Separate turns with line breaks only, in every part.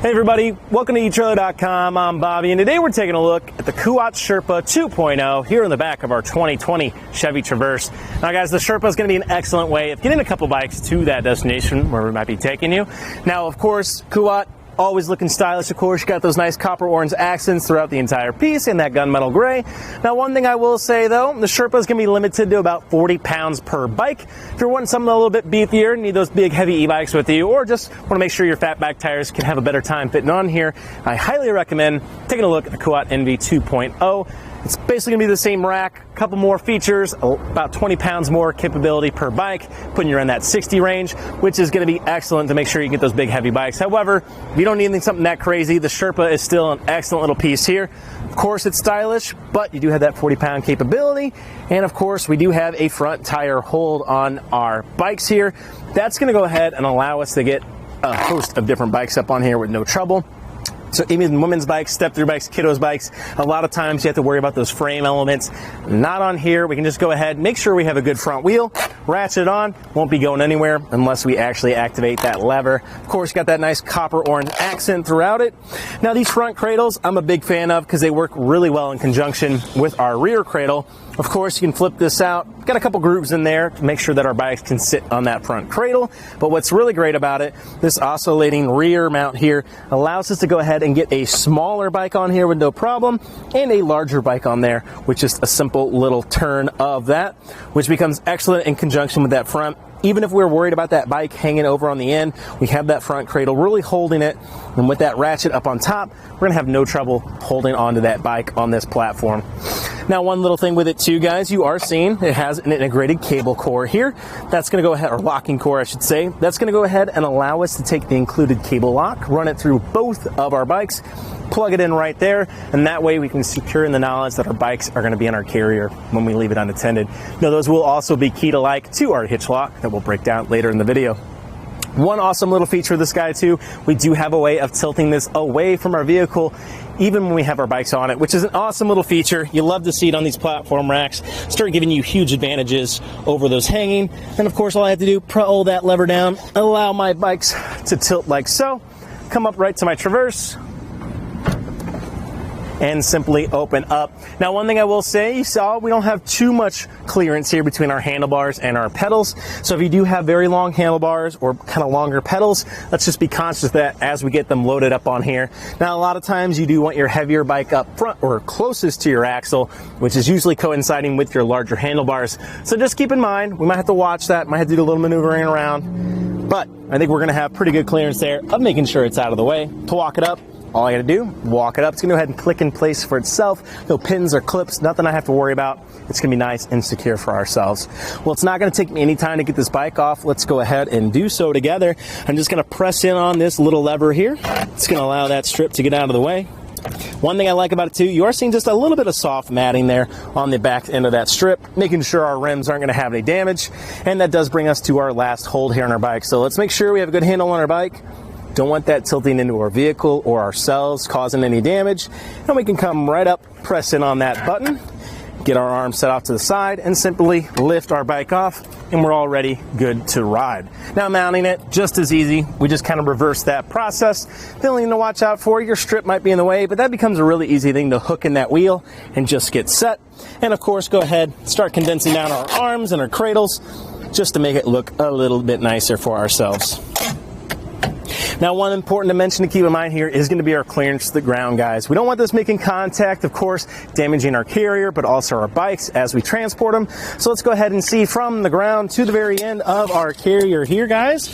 Hey everybody, welcome to etrailer.com. I'm Bobby, and today we're taking a look at the Kuat Sherpa 2.0 here in the back of our 2020 Chevy Traverse. Now guys, the Sherpa is going to be an excellent way of getting a couple bikes to that destination where we might be taking you. Now of course, Kuat, always looking stylish, of course. You got those nice copper orange accents throughout the entire piece and that gunmetal gray. Now one thing I will say though, the Sherpa is going to be limited to about 40 pounds per bike. If you're wanting something a little bit beefier, need those big heavy e-bikes with you, or just want to make sure your fat back tires can have a better time fitting on here, I highly recommend taking a look at the Kuat NV 2.0. It's basically going to be the same rack, a couple more features, about 20 pounds more capability per bike, putting you in that 60 range, which is going to be excellent to make sure you get those big heavy bikes. However, if you don't need something that crazy, the Sherpa is still an excellent little piece here. Of course, it's stylish, but you do have that 40-pound capability. And of course, we do have a front tire hold on our bikes here. That's going to go ahead and allow us to get a host of different bikes up on here with no trouble. So even women's bikes, step-through bikes, kiddos bikes, a lot of times you have to worry about those frame elements. Not on here. We can just go ahead, make sure we have a good front wheel, ratchet it on, won't be going anywhere unless we actually activate that lever. Of course, got that nice copper orange accent throughout it. Now these front cradles, I'm a big fan of because they work really well in conjunction with our rear cradle. Of course, you can flip this out. Got a couple grooves in there to make sure that our bikes can sit on that front cradle. But what's really great about it, this oscillating rear mount here allows us to go ahead and get a smaller bike on here with no problem, and a larger bike on there with just a simple little turn of that, which becomes excellent in conjunction with that front. Even if we're worried about that bike hanging over on the end, we have that front cradle really holding it, and with that ratchet up on top, we're going to have no trouble holding onto that bike on this platform. Now, one little thing with it too, guys, you are seeing it has an integrated cable core here. That's going to go ahead, or locking core, I should say. That's going to go ahead and allow us to take the included cable lock, run it through both of our bikes, plug it in right there, and that way we can secure in the knowledge that our bikes are going to be in our carrier when we leave it unattended. Now, those will also be key to like to our hitch lock that we'll break down later in the video. One awesome little feature of this guy too, we do have a way of tilting this away from our vehicle even when we have our bikes on it, which is an awesome little feature. You love to see it on these platform racks. Start giving you huge advantages over those hanging. And of course, all I have to do, pull that lever down, allow my bikes to tilt like so, come up right to my Traverse, and simply open up. Now, one thing I will say, you saw we don't have too much clearance here between our handlebars and our pedals. So if you do have very long handlebars or kind of longer pedals, let's just be conscious of that as we get them loaded up on here. Now, a lot of times you do want your heavier bike up front or closest to your axle, which is usually coinciding with your larger handlebars. So just keep in mind, we might have to watch that, might have to do a little maneuvering around, but I think we're gonna have pretty good clearance there of making sure it's out of the way. To walk it up, all I gotta do, walk it up. It's gonna go ahead and click in place for itself. No pins or clips, nothing I have to worry about. It's gonna be nice and secure for ourselves. Well, it's not gonna take me any time to get this bike off. Let's go ahead and do so together. I'm just gonna press in on this little lever here. It's gonna allow that strip to get out of the way. One thing I like about it too, you are seeing just a little bit of soft matting there on the back end of that strip, making sure our rims aren't gonna have any damage. And that does bring us to our last hold here on our bike. So let's make sure we have a good handle on our bike. Don't want that tilting into our vehicle or ourselves, causing any damage. And we can come right up, press in on that button, get our arms set off to the side, and simply lift our bike off, and we're already good to ride. Now mounting it, just as easy. We just kind of reverse that process. The only thing to watch out for, your strip might be in the way, but that becomes a really easy thing to hook in that wheel and just get set. And of course, go ahead, start condensing down our arms and our cradles, just to make it look a little bit nicer for ourselves. Now, one important dimension to keep in mind here is going to be our clearance to the ground, guys. We don't want this making contact, of course, damaging our carrier, but also our bikes as we transport them. So let's go ahead and see from the ground to the very end of our carrier here, guys,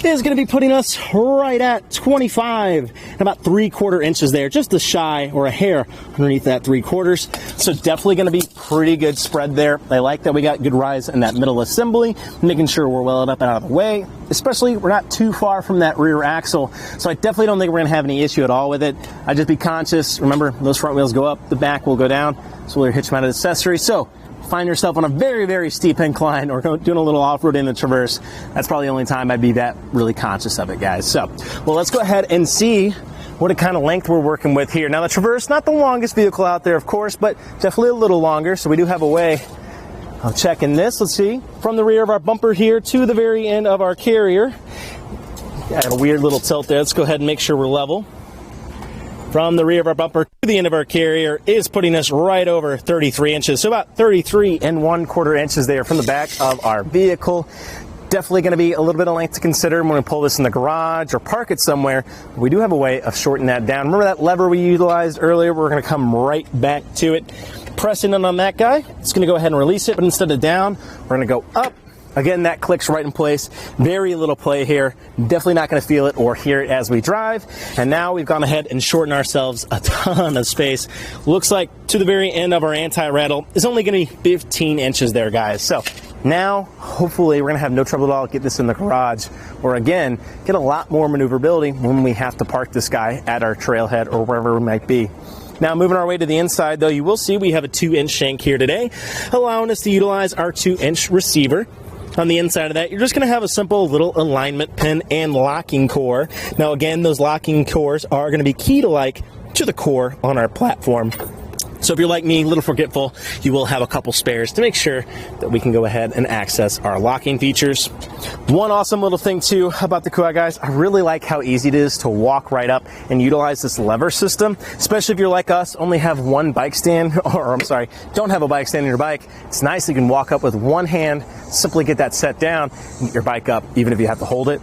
is going to be putting us right at 25 and about 3/4 inches there, just a shy or a hair underneath that 3/4. So definitely going to be pretty good spread there. I like that we got good rise in that middle assembly, making sure we're well up and out of the way, especially we're not too far from that rear axle. So I definitely don't think we're going to have any issue at all with it. I just be conscious. Remember, those front wheels go up, the back will go down. So we're hitch mounted accessory. So find yourself on a very, very steep incline or doing a little off-road in the Traverse, that's probably the only time I'd be that really conscious of it, guys. So, well, let's go ahead and see what kind of length we're working with here. Now, the Traverse, not the longest vehicle out there, of course, but definitely a little longer. So we do have a way of checking this. Let's see. From the rear of our bumper here to the very end of our carrier. Got a weird little tilt there. Let's go ahead and make sure we're level. from the rear of our bumper to the end of our carrier is putting us right over 33 inches. So about 33 1/4 inches there from the back of our vehicle. Definitely going to be a little bit of length to consider when we pull this in the garage or park it somewhere. We do have a way of shortening that down. Remember that lever we utilized earlier? We're going to come right back to it. Pressing in on that guy, it's going to go ahead and release it, but instead of down, we're going to go up. Again, that clicks right in place. Very little play here. Definitely not going to feel it or hear it as we drive. And now we've gone ahead and shortened ourselves a ton of space. Looks like to the very end of our anti-rattle is only going to be 15 inches there, guys. So now, hopefully, we're going to have no trouble at all get this in the garage, or again, get a lot more maneuverability when we have to park this guy at our trailhead or wherever we might be. Now, moving our way to the inside, though, you will see we have a 2-inch shank here today, allowing us to utilize our 2-inch receiver. On the inside of that, you're just going to have a simple little alignment pin and locking core. Now, again, those locking cores are going to be key to the core on our platform. So if you're like me, a little forgetful, you will have a couple spares to make sure that we can go ahead and access our locking features. One awesome little thing too about the Kuat, guys, I really like how easy it is to walk right up and utilize this lever system, especially if you're like us, only have one bike stand, or I'm sorry, don't have a bike stand on your bike. It's nice you can walk up with one hand, simply get that set down, and get your bike up, even if you have to hold it.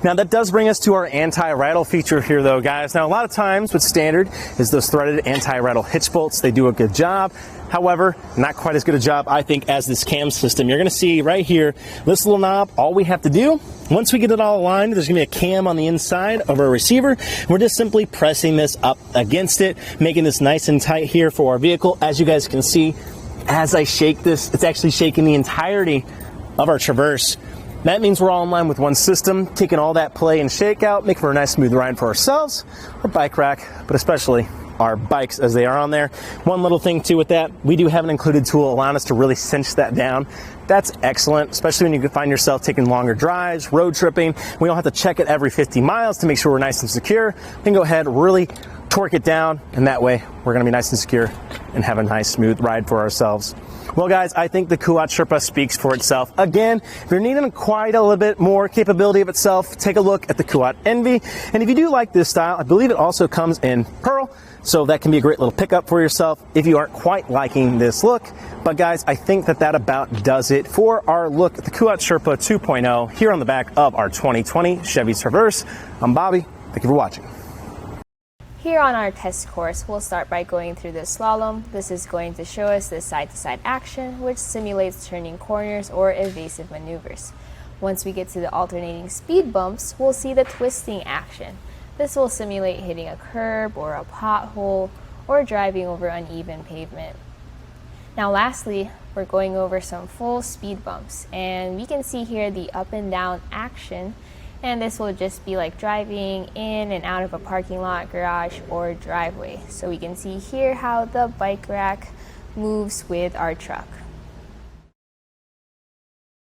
Now that does bring us to our anti-rattle feature here though, guys. Now a lot of times what's standard is those threaded anti-rattle hitch bolts. They do a good job. However, not quite as good a job, I think, as this cam system. You're going to see right here, this little knob, all we have to do, once we get it all aligned, there's going to be a cam on the inside of our receiver. We're just simply pressing this up against it, making this nice and tight here for our vehicle. As you guys can see, as I shake this, it's actually shaking the entirety of our Traverse. That means we're all in line with one system, taking all that play and shakeout, making for a nice smooth ride for ourselves, our bike rack, but especially our bikes as they are on there. One little thing too with that, we do have an included tool allowing us to really cinch that down. That's excellent, especially when you find yourself taking longer drives, road tripping. We don't have to check it every 50 miles to make sure we're nice and secure. We can go ahead, really torque it down, and that way we're going to be nice and secure and have a nice smooth ride for ourselves. Well, guys, I think the Kuat Sherpa speaks for itself. Again, if you're needing quite a little bit more capability of itself, take a look at the Kuat NV. And if you do like this style, I believe it also comes in pearl, so that can be a great little pickup for yourself if you aren't quite liking this look. But guys, I think that about does it for our look at the Kuat Sherpa 2.0 here on the back of our 2020 Chevy Traverse. I'm Bobby. Thank you for watching.
Here on our test course, we'll start by going through the slalom. This is going to show us the side-to-side action, which simulates turning corners or evasive maneuvers. Once we get to the alternating speed bumps, we'll see the twisting action. This will simulate hitting a curb or a pothole or driving over uneven pavement. Now lastly, we're going over some full speed bumps, and we can see here the up and down action. And this will just be like driving in and out of a parking lot, garage, or driveway. So we can see here how the bike rack moves with our truck.